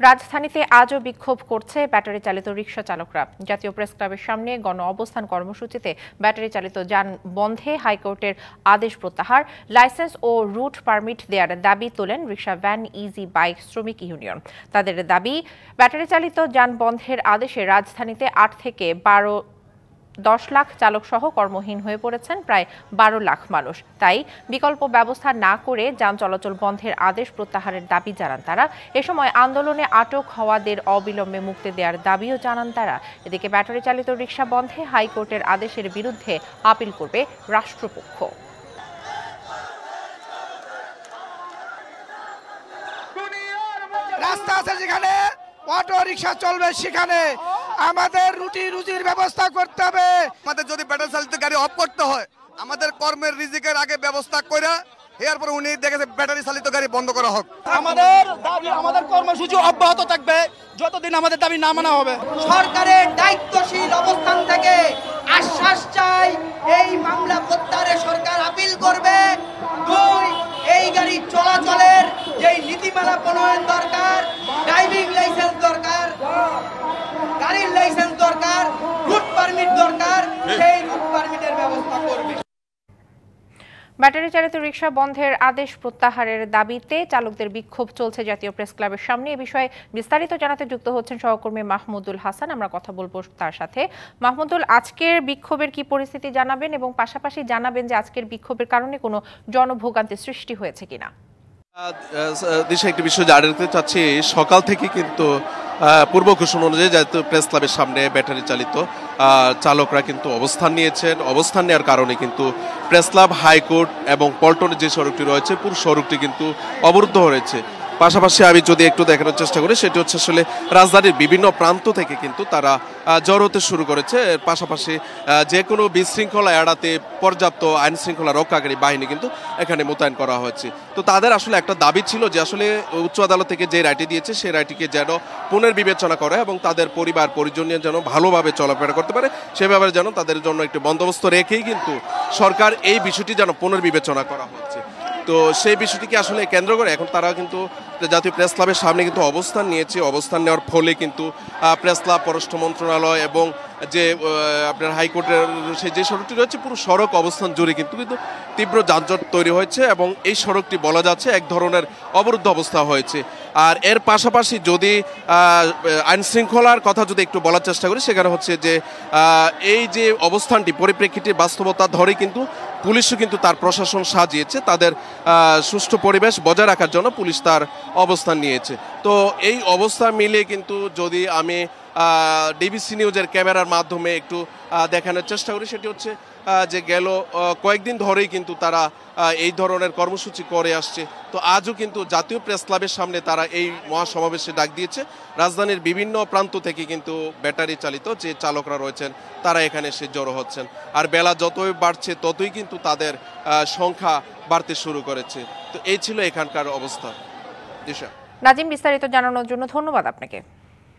রাজধানীতে আজও বিক্ষোভ করছে ব্যাটারি চালিত রিকশা চালকরা। জাতীয় প্রেস ক্লাবের সামনে গণ অবস্থান কর্মসূচিতে ব্যাটারি চালিত যান বন্ধে হাইকোর্টের আদেশ প্রত্যাহার, লাইসেন্স ও রুট পারমিট দেওয়ার দাবি তোলেন রিকশা, ভ্যান, ইজি বাইক শ্রমিক ইউনিয়ন। তাদের দাবি, ব্যাটারি চালিত যান বন্ধের আদেশে রাজধানীতে ৮ থেকে 10 লাখ চালক সহ কর্মহীন হয়ে পড়েছেন প্রায় 12 লাখ মানুষ। তাই বিকল্প ব্যবস্থা না করে যান চলাচল বন্ধের আদেশ প্রত্যাহারের দাবি জানান তারা। এ সময় আন্দোলনে আটক হওয়াদের অবিলম্বে মুক্তি দেওয়ার দাবিও জানান তারা। এদিকে ব্যাটারি চালিত রিকশা বন্ধে হাইকোর্টের আদেশের বিরুদ্ধে আপিল করবে রাষ্ট্রপক্ষ। রাস্তা আছে যেখানে অটো রিক্সা চলবে সেখানে আমাদের রুজির ব্যবস্থা করতে হবে। আমাদের যদি ব্যাটারি চালিত গাড়ি অফ করতে হয়, আমাদের কর্মের রিজিকের আগে ব্যবস্থা করে এরপর উনি দেখেছে ব্যাটারি চালিত গাড়ি বন্ধ করা হোক। আমাদের দাবি, আমাদের কর্মসূচি অব্যাহত থাকবে যতদিন আমাদের দাবি না মানা হবে। সরকারের দায়িত্বশীল অবস্থান থেকে আশ্বাস চাই, এই মামলা প্রত্যাহারে সরকার আপিল করবে। 2, এই গাড়ি চলাচলের যেই নীতিমালা প্রণয়ন দরকার, ড্রাইভিং লাইসেন্স দরকার, গাড়ির লাইসেন্স দরকার, রুট পারমিট দরকার, সেই রুট পারমিটের ব্যবস্থা করবে। ব্যাটারি চালিত রিকশা বন্ধের আদেশ প্রত্যাহারের দাবিতে চালকদের বিক্ষোভ চলছে জাতীয় প্রেস ক্লাবের সামনে। এ বিষয়ে বিস্তারিত জানাতে যুক্ত হচ্ছেন সহকর্মী মাহমুদুল হাসান। আমরা কথা বলবো তার সাথে। মাহমুদুল, আজকের বিক্ষোভের কি পরিস্থিতি জানাবেন এবং পাশাপাশি জানাবেন যে আজকের বিক্ষোভের কারণে কোনো জনভোগান্তি সৃষ্টি হয়েছে কিনা? দিশা, একটি বিষয় জানাতে চাচ্ছি, সকাল থেকে কিন্তু পূর্ব ঘোষণা অনুযায়ী জাতীয় প্রেস ক্লাবের সামনে ব্যাটারি চালিত চালকরা কিন্তু অবস্থান নিয়েছেন। অবস্থান নেওয়ার কারণে কিন্তু প্রেস ক্লাব, হাইকোর্ট এবং পল্টনের যে সড়কটি রয়েছে পুরো সড়কটি কিন্তু অবরুদ্ধ হয়েছে। পাশাপাশি আমি যদি একটু দেখানোর চেষ্টা করি, সেটি হচ্ছে আসলে রাজধানীর বিভিন্ন প্রান্ত থেকে কিন্তু তারা জড়ো হতে শুরু করেছে। এর পাশাপাশি যে কোনো বিশৃঙ্খলা এড়াতে পর্যাপ্ত আইন শৃঙ্খলা রক্ষাকারী বাহিনী কিন্তু এখানে মোতায়েন করা হয়েছে। তো তাদের আসলে একটা দাবি ছিল যে আসলে উচ্চ আদালত থেকে যে রায়টি দিয়েছে সেই রায়টিকে যেন পুনর্বিবেচনা করে এবং তাদের পরিবার পরিজন নিয়ে যেন ভালোভাবে চলাফেরা করতে পারে, সে ব্যাপারে যেন তাদের জন্য একটি বন্দোবস্ত রেখেই কিন্তু সরকার এই বিষয়টি যেন পুনর্বিবেচনা করা হচ্ছে। তো সেই বিষয়টিকে আসলে কেন্দ্র করে এখন তারা কিন্তু জাতীয় প্রেস ক্লাবের সামনে কিন্তু অবস্থান নিয়েছে। অবস্থান নেওয়ার ফলে কিন্তু প্রেস ক্লাব, পররাষ্ট্র মন্ত্রণালয় এবং যে আপনার হাইকোর্টের সেই যে সড়কটি রয়েছে পুরো সড়ক অবস্থান জুড়ে কিন্তু তীব্র যানজট তৈরি হয়েছে এবং এই সড়কটি বলা যাচ্ছে এক ধরনের অবরুদ্ধ অবস্থা হয়েছে। আর এর পাশাপাশি যদি আইন শৃঙ্খলার কথা যদি একটু বলার চেষ্টা করি, সেখানে হচ্ছে যে এই যে অবস্থানটি পরিপ্রেক্ষিতে বাস্তবতা ধরে কিন্তু পুলিশও কিন্তু তার প্রশাসন সাজিয়েছে, তাদের সুষ্ঠু পরিবেশ বজায় রাখার জন্য পুলিশ তার অবস্থান নিয়েছে। তো এই অবস্থা মিলে কিন্তু যদি আমি ডিবিসি নিউজের ক্যামেরার মাধ্যমে একটু দেখানোর চেষ্টা করি, সেটি হচ্ছে যে গেল কয়েকদিন ধরেই কিন্তু তারা এই ধরনের কর্মসূচি করে আসছে। তো আজও কিন্তু জাতীয় প্রেস ক্লাবের সামনে তারা এই মহাসমাবেশে ডাক দিয়েছে। রাজধানীর বিভিন্ন প্রান্ত থেকে কিন্তু ব্যাটারি চালিত যে চালকরা রয়েছেন তারা এখানে এসে জড়ো হচ্ছেন। আর বেলা যতই বাড়ছে ততই কিন্তু তাদের সংখ্যা বাড়তে শুরু করেছে। তো এই ছিল এখানকার অবস্থা। দিশা, নাজিম, বিস্তারিত জানানোর জন্য ধন্যবাদ আপনাকে।